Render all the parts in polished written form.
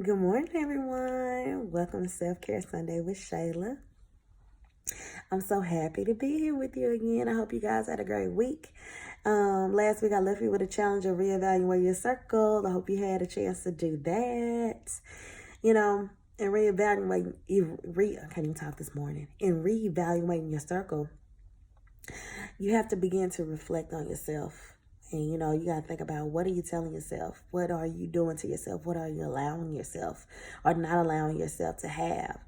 Good morning, everyone. Welcome to Self Care Sunday with Shayla. I'm so happy to be here with you again. I hope you guys had a great week. Last week I left you with a challenge of reevaluate your circle. I hope you had a chance to do that. You know, and reevaluate. I can't even talk this morning. In reevaluating your circle, you have to begin to reflect on yourself. And you got to think about, what are you telling yourself? What are you doing to yourself? What are you allowing yourself or not allowing yourself to have?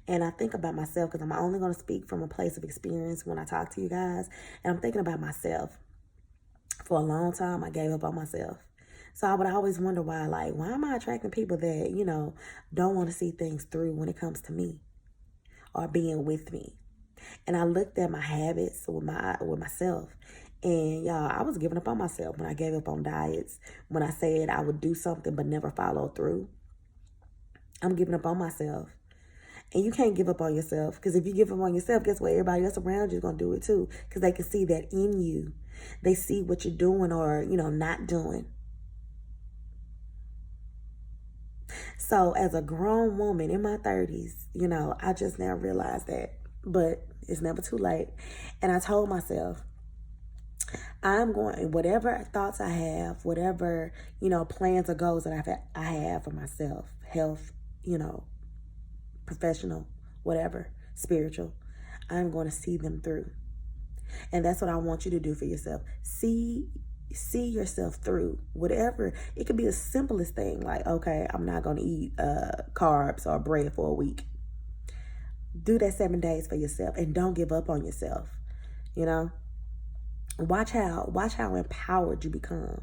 And I think about myself because I'm only going to speak from a place of experience when I talk to you guys. And I'm thinking about myself. For a long time, I gave up on myself. So I would always wonder why am I attracting people that, don't want to see things through when it comes to me or being with me? And I looked at my habits with myself. And y'all, I was giving up on myself when I gave up on diets. When I said I would do something but never follow through, I'm giving up on myself. And you can't give up on yourself, because if you give up on yourself, guess what? Everybody else around you is going to do it too, because they can see that in you. They see what you're doing or, not doing. So as a grown woman in my 30s, I just now realized that. But it's never too late. And I told myself, I'm going, whatever thoughts I have, whatever, plans or goals that I have for myself, health, professional, whatever, spiritual, I'm going to see them through. And that's what I want you to do for yourself. See yourself through whatever. It could be the simplest thing, like, okay, I'm not going to eat carbs or bread for a week. Do that 7 days for yourself, and don't give up on yourself. Watch how empowered you become.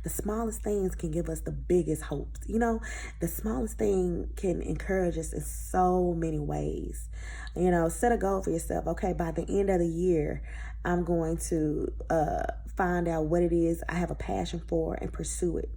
The smallest things can give us the biggest hopes. The smallest thing can encourage us in so many ways. Set a goal for yourself. Okay, by the end of the year, I'm going to find out what it is I have a passion for and pursue it.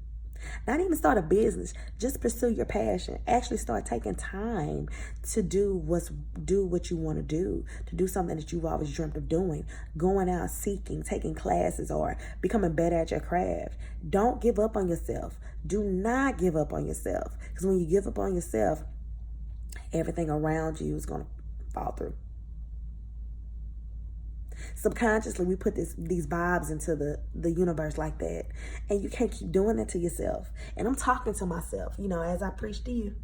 Not even start a business, just pursue your passion. Actually start taking time to do what you want to do something that you've always dreamt of doing, going out seeking, taking classes, or becoming better at your craft. Don't give up on yourself. Do not give up on yourself, because when you give up on yourself, everything around you is going to fall through. Subconsciously, we put these vibes into the universe like that. And you can't keep doing that to yourself. And I'm talking to myself, as I preach to you.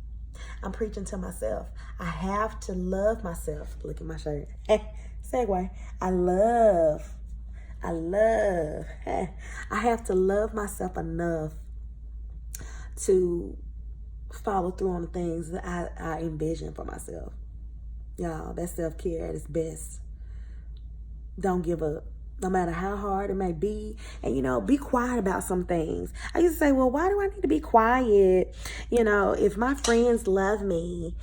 I'm preaching to myself. I have to love myself. Look at my shirt. Segue. I have to love myself enough to follow through on the things that I envision for myself. Y'all, that's self-care at its best. Don't give up, no matter how hard it may be. And, be quiet about some things. I used to say, well, why do I need to be quiet? If my friends love me,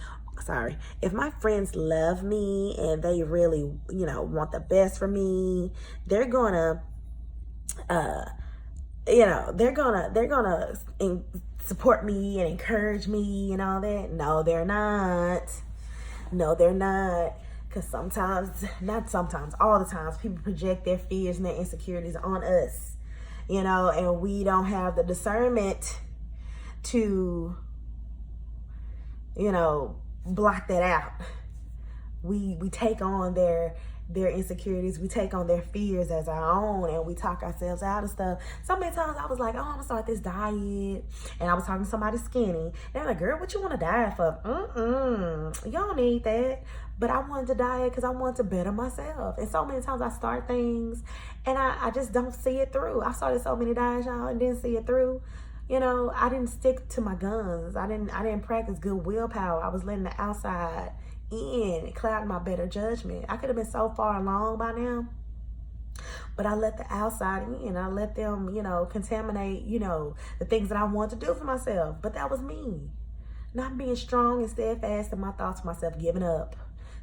if my friends love me and they really, want the best for me, they're gonna, they're gonna support me and encourage me and all that. No, they're not. No, they're not. Because all the times, people project their fears and their insecurities on us, and we don't have the discernment to, block that out. We take on their insecurities, we take on their fears as our own, and we talk ourselves out of stuff. So many times I was like, I'm gonna start this diet, and I was talking to somebody skinny, and they're like, girl, what you want to diet for? You don't need that. But I wanted to diet because I wanted to better myself. And so many times I start things and I just don't see it through. I started so many diets, y'all, and didn't see it through. I didn't stick to my guns. I didn't practice good willpower. I was letting the outside in, clouding my better judgment. I could have been so far along by now, but I let the outside in. I let them, contaminate, the things that I want to do for myself. But that was me. Not being strong and steadfast in my thoughts for myself, giving up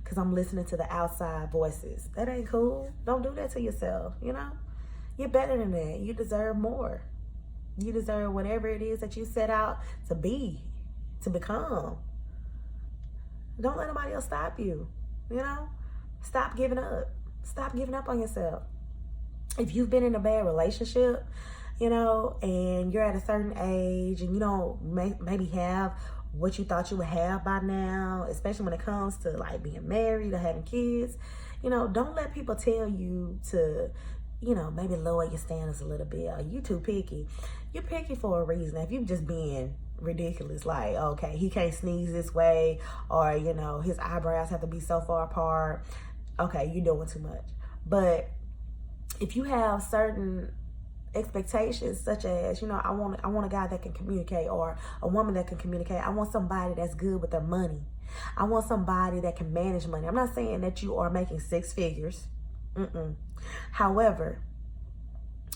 because I'm listening to the outside voices. That ain't cool. Don't do that to yourself, You're better than that. You deserve more. You deserve whatever it is that you set out to be, to become. Don't let nobody else stop you, Stop giving up. Stop giving up on yourself. If you've been in a bad relationship, you know, and you're at a certain age and you don't maybe have what you thought you would have by now, especially when it comes to like being married or having kids, you know, don't let people tell you to, you know, maybe lower your standards a little bit. Or you too picky. You're picky for a reason. If you just being ridiculous, like, okay, he can't sneeze this way, or, you know, his eyebrows have to be so far apart, okay, you're doing too much. But if you have certain expectations, such as, you know, I want a guy that can communicate, or a woman that can communicate. I want somebody that's good with their money. I want somebody that can manage money. I'm not saying that you are making six figures. However,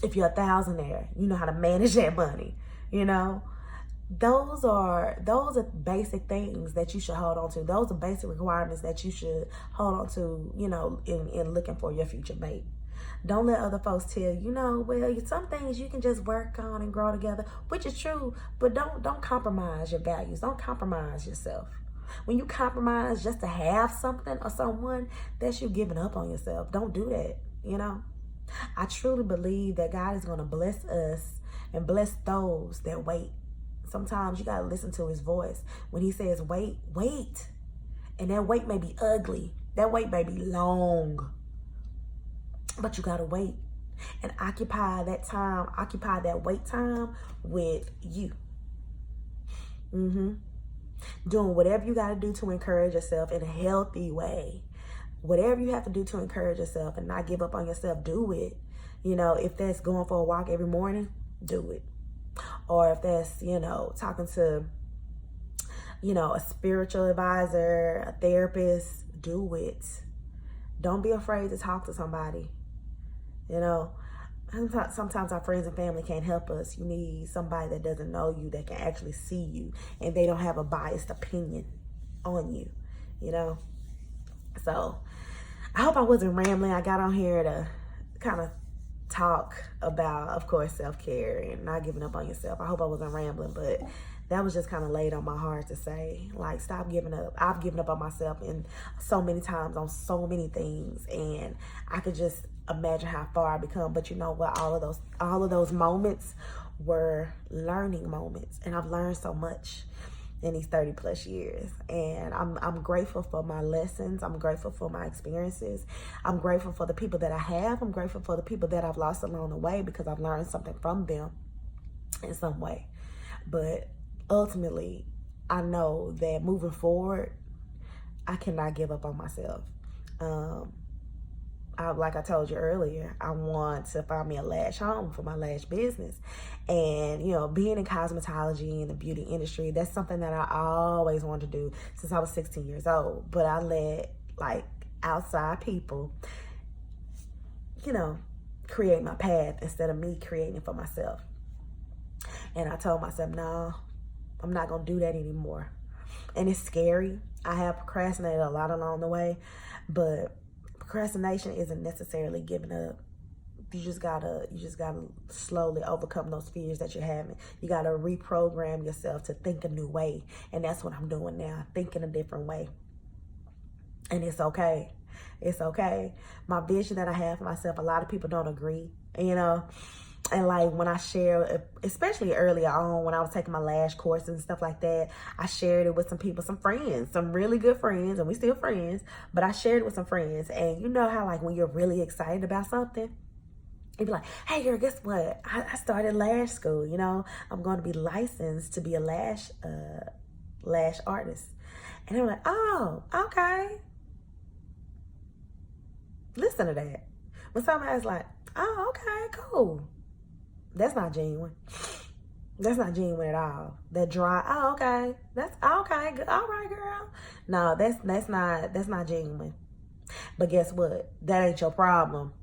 if you're a thousandaire, you know how to manage that money. You know, those are basic things that you should hold on to. Those are basic requirements that you should hold on to, you know, in looking for your future mate. Don't let other folks tell you, know, well, some things you can just work on and grow together, which is true, but don't compromise your values. Don't compromise yourself. When you compromise just to have something or someone, that's you giving up on yourself. Don't do that, you know. I truly believe that God is going to bless us and bless those that wait. Sometimes you got to listen to his voice. When he says wait, wait. And that wait may be ugly. That wait may be long. But you got to wait and occupy that time, occupy that wait time with you. Doing whatever you got to do to encourage yourself in a healthy way. Whatever you have to do to encourage yourself and not give up on yourself, do it. You know, if that's going for a walk every morning, do it. Or if that's, you know, talking to, you know, a spiritual advisor, a therapist, do it. Don't be afraid to talk to somebody. You know, sometimes our friends and family can't help us. You need somebody that doesn't know you, that can actually see you, and they don't have a biased opinion on you, you know. So I hope I wasn't rambling. I got on here to kind of talk about, of course, self-care and not giving up on yourself. I hope I wasn't rambling, but that was just kind of laid on my heart to say, like, stop giving up. I've given up on myself in so many times on so many things, and I could just imagine how far I become. But you know what? All of those moments were learning moments, and I've learned so much in these 30 plus years. And I'm grateful for my lessons. I'm grateful for my experiences. I'm grateful for the people that I have. I'm grateful for the people that I've lost along the way, because I've learned something from them in some way. But ultimately, I know that moving forward, I cannot give up on myself. Like I told you earlier, I want to find me a lash home for my lash business. And, you know, being in cosmetology and the beauty industry, that's something that I always wanted to do since I was 16 years old. But I let, like, outside people, you know, create my path instead of me creating it for myself. And I told myself, no, I'm not going to do that anymore. And it's scary. I have procrastinated a lot along the way, but procrastination isn't necessarily giving up. You just gotta slowly overcome those fears that you're having. You gotta reprogram yourself to think a new way. And that's what I'm doing now, thinking a different way. And it's okay. It's okay. My vision that I have for myself, a lot of people don't agree, you know. And like when I share, especially earlier on when I was taking my lash course and stuff like that, I shared it with some people, some friends, some really good friends, and we still friends, but I shared it with some friends. And you know how like when you're really excited about something, you'd be like, hey girl, guess what? I started lash school, you know. I'm going to be licensed to be a lash artist. And they're like, oh, okay. Listen to that. When somebody's like, oh, okay, cool. That's not genuine. That's not genuine at all. That dry, oh, okay. That's okay. Good. All right, girl. No, that's not genuine. But guess what? That ain't your problem.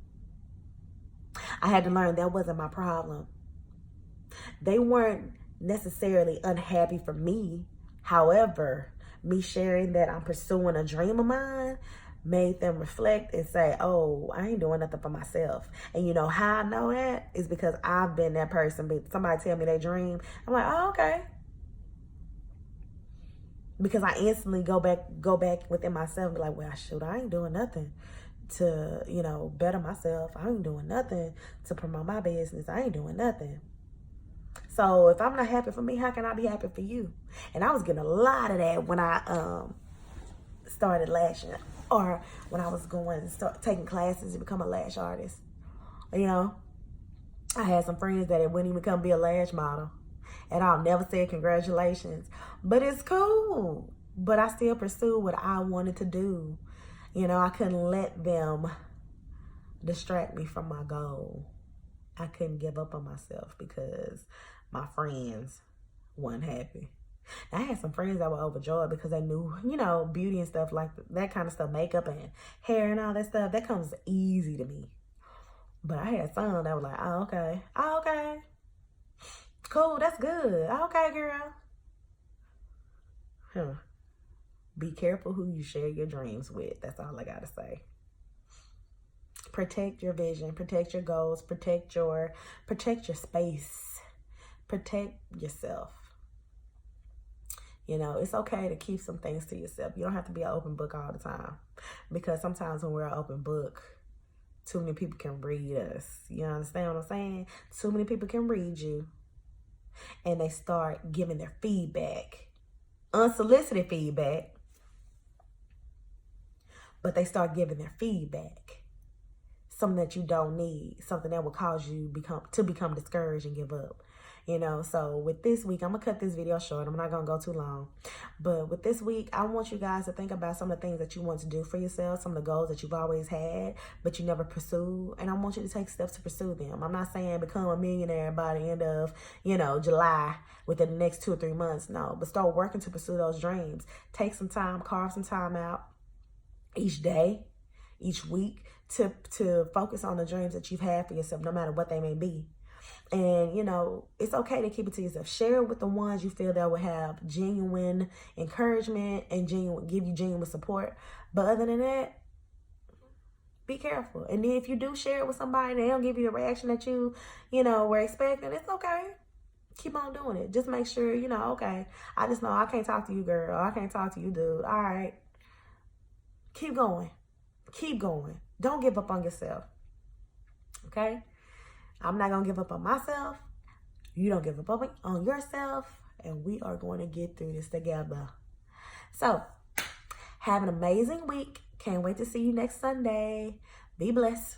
I had to learn that wasn't my problem. They weren't necessarily unhappy for me. However, me sharing that I'm pursuing a dream of mine made them reflect and say, oh, I ain't doing nothing for myself. And you know how I know that is because I've been that person. But somebody tell me their dream, I'm like, oh, okay. Because I instantly go back within myself and be like, well, shoot, I ain't doing nothing to, you know, better myself. I ain't doing nothing to promote my business. I ain't doing nothing. So if I'm not happy for me, how can I be happy for you? And I was getting a lot of that when I started lashing, or when I was going to start taking classes to become a lash artist. You know, I had some friends that it wouldn't even come be a lash model. And I'll never say congratulations. But it's cool. But I still pursued what I wanted to do. You know, I couldn't let them distract me from my goal. I couldn't give up on myself because my friends weren't happy. I had some friends that were overjoyed because they knew, you know, beauty and stuff like that kind of stuff, makeup and hair and all that stuff, that comes easy to me. But I had some that were like, oh, okay. Oh, okay. Cool, that's good. Oh, okay, girl. Be careful who you share your dreams with. That's all I got to say. Protect your vision, protect your goals, protect your space, protect yourself. You know, it's okay to keep some things to yourself. You don't have to be an open book all the time, because sometimes when we're an open book, too many people can read us. You understand what I'm saying? Too many people can read you, and they start giving their feedback, unsolicited feedback, but they start giving their feedback, something that you don't need, something that will cause you to become discouraged and give up. You know, so with this week, I'm going to cut this video short. I'm not going to go too long. But with this week, I want you guys to think about some of the things that you want to do for yourself, some of the goals that you've always had, but you never pursued. And I want you to take steps to pursue them. I'm not saying become a millionaire by the end of, you know, July within the next 2 or 3 months. No, but start working to pursue those dreams. Take some time, carve some time out each day, each week to focus on the dreams that you've had for yourself, no matter what they may be. And, you know, it's okay to keep it to yourself. Share it with the ones you feel that will have genuine encouragement and give you genuine support. But other than that, be careful. And then if you do share it with somebody and they don't give you the reaction that you know, were expecting, it's okay. Keep on doing it. Just make sure, you know, okay, I just know I can't talk to you, girl. I can't talk to you, dude. All right. Keep going. Keep going. Don't give up on yourself. Okay? I'm not going to give up on myself. You don't give up on yourself. And we are going to get through this together. So, have an amazing week. Can't wait to see you next Sunday. Be blessed.